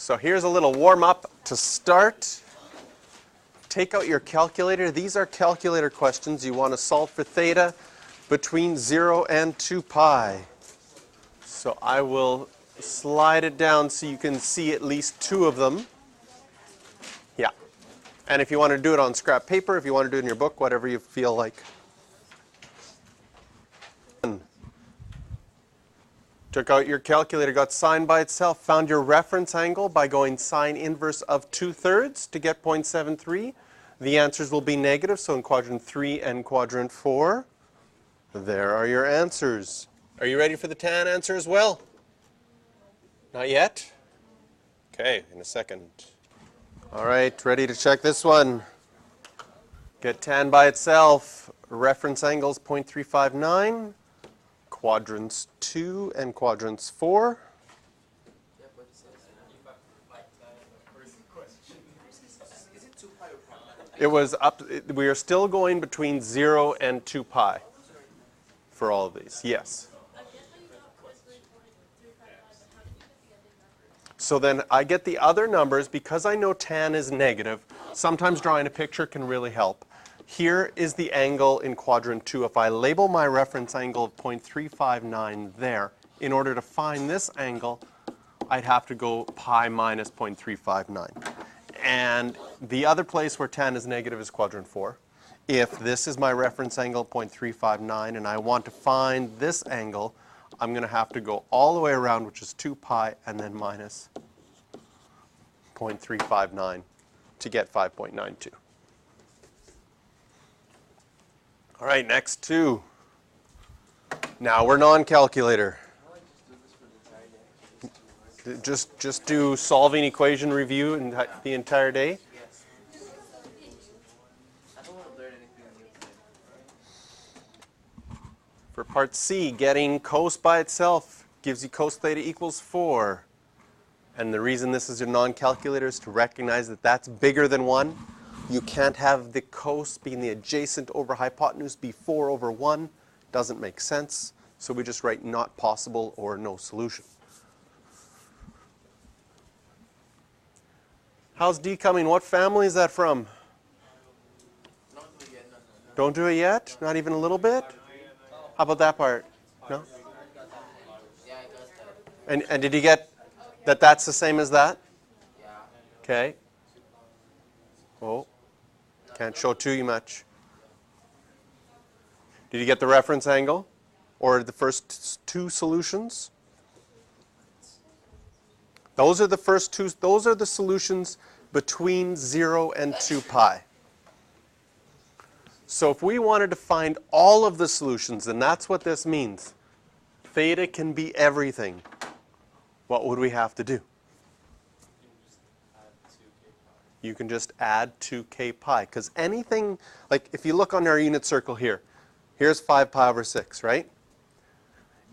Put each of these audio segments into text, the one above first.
So here's a little warm-up to start. Take out your calculator. These are calculator questions. You want to solve for theta between 0 and 2 pi. So I will slide it down so you can see at least two of them. Yeah. And if you want to do it on scrap paper, if you want to do it in your book, whatever you feel like. Took out your calculator, got sine by itself, found your reference angle by going sine inverse of 2/3 to get 0.73. The answers will be negative, so in quadrant 3 and quadrant 4, there are your answers. Are you ready for the tan answer as well? Not yet? Okay, in a second. All right, ready to check this one. Get tan by itself. Reference angles 0.359. Quadrants 2 and quadrants 4. It was up, we are still going between 0 and 2 pi for all of these, yes. So then I get the other numbers because I know tan is negative. Sometimes drawing a picture can really help. Here is the angle in quadrant 2. If I label my reference angle of 0.359 there, in order to find this angle, I'd have to go pi minus 0.359. And the other place where tan is negative is quadrant 4. If this is my reference angle, 0.359, and I want to find this angle, I'm going to have to go all the way around, which is 2 pi, and then minus 0.359 to get 5.92. All right, next 2. Now we're non-calculator. Just do solving equation review in the entire day. For part C, getting cos by itself gives you cos theta equals 4. And the reason this is a non-calculator is to recognize that that's bigger than 1. You can't have the cos being the adjacent over hypotenuse be 4 over 1. Doesn't make sense. So we just write not possible or no solution. How's D coming? What family is that from? Don't do it yet? Not even a little bit? How about that part? No? And did you get that that's the same as that? Okay. Oh, can't show too much. Did you get the reference angle or the first 2 solutions? Those are the first 2. Those are the solutions between 0 and 2 pi. So if we wanted to find all of the solutions, and that's what this means, theta can be everything, what would we have to do? You can just add 2k pi, because anything, like if you look on our unit circle here, here's 5 pi over 6, right?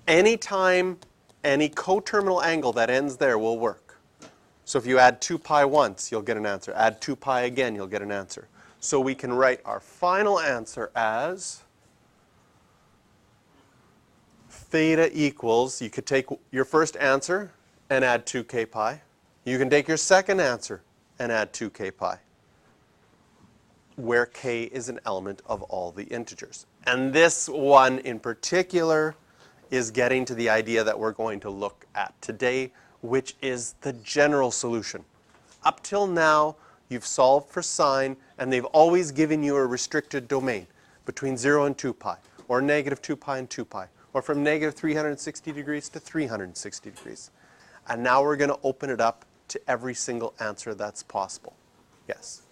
Anytime any coterminal angle that ends there will work. So if you add 2 pi once, you'll get an answer. Add 2 pi again, you'll get an answer. So we can write our final answer as theta equals, you could take your first answer and add 2k pi. You can take your second answer and add 2k pi, where k is an element of all the integers. And this one in particular is getting to the idea that we're going to look at today, which is the general solution. Up till now, you've solved for sine, and they've always given you a restricted domain between 0 and 2 pi, or negative 2 pi and 2 pi, or from negative 360 degrees to 360 degrees. And now we're going to open it up to every single answer that's possible. Yes?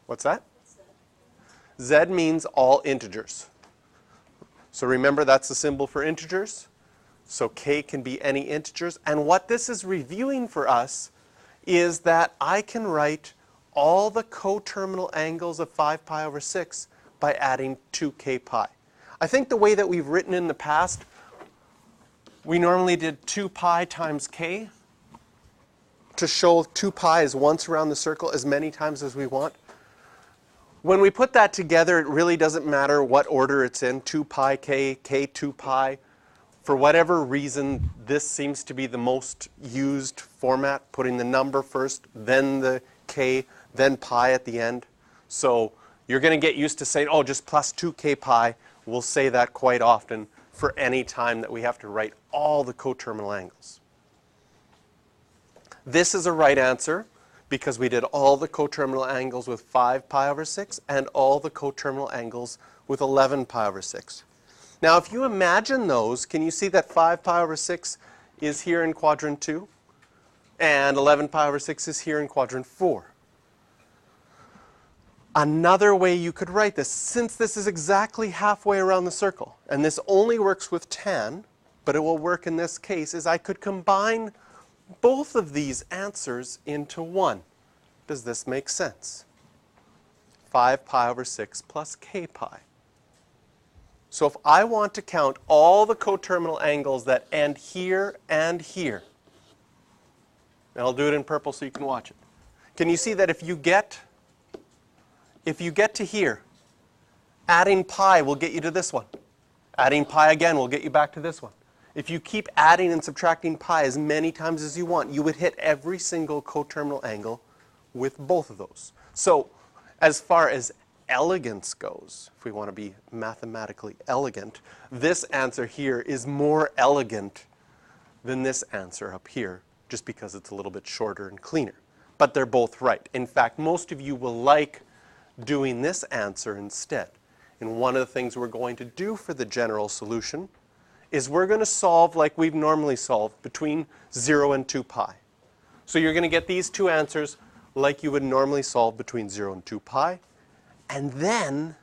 What's that? Z means all integers. So remember, that's the symbol for integers. So k can be any integers. And what this is reviewing for us is that I can write all the coterminal angles of 5 pi over 6 by adding 2k pi. I think the way that we've written in the past, we normally did 2 pi times k to show 2 pi is once around the circle as many times as we want. When we put that together, it really doesn't matter what order it's in, 2 pi k, k 2 pi. For whatever reason, this seems to be the most used format, putting the number first, then the k, then pi at the end. So you're going to get used to saying, oh, just plus 2k pi. We'll say that quite often for any time that we have to write all the coterminal angles. This is a right answer because we did all the coterminal angles with 5 pi over 6 and all the coterminal angles with 11 pi over 6. Now, if you imagine those, can you see that 5 pi over 6 is here in quadrant 2? And 11 pi over 6 is here in quadrant 4. Another way you could write this, since this is exactly halfway around the circle, and this only works with tan, but it will work in this case, is I could combine both of these answers into one. Does this make sense? 5 pi over 6 plus k pi. So if I want to count all the coterminal angles that end here and here, and I'll do it in purple so you can watch it. Can you see that if you get to here, adding pi will get you to this one. Adding pi again will get you back to this one. If you keep adding and subtracting pi as many times as you want, you would hit every single coterminal angle with both of those. So as far as elegance goes, if we want to be mathematically elegant, this answer here is more elegant than this answer up here, just because it's a little bit shorter and cleaner. But they're both right. In fact, most of you will like doing this answer instead. And one of the things we're going to do for the general solution is we're going to solve like we've normally solved between 0 and 2 pi. So you're going to get these two answers like you would normally solve between 0 and 2 pi. And then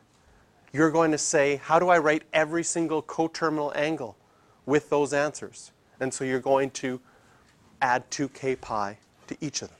you're going to say, how do I write every single coterminal angle with those answers? And so you're going to add 2k pi to each of them.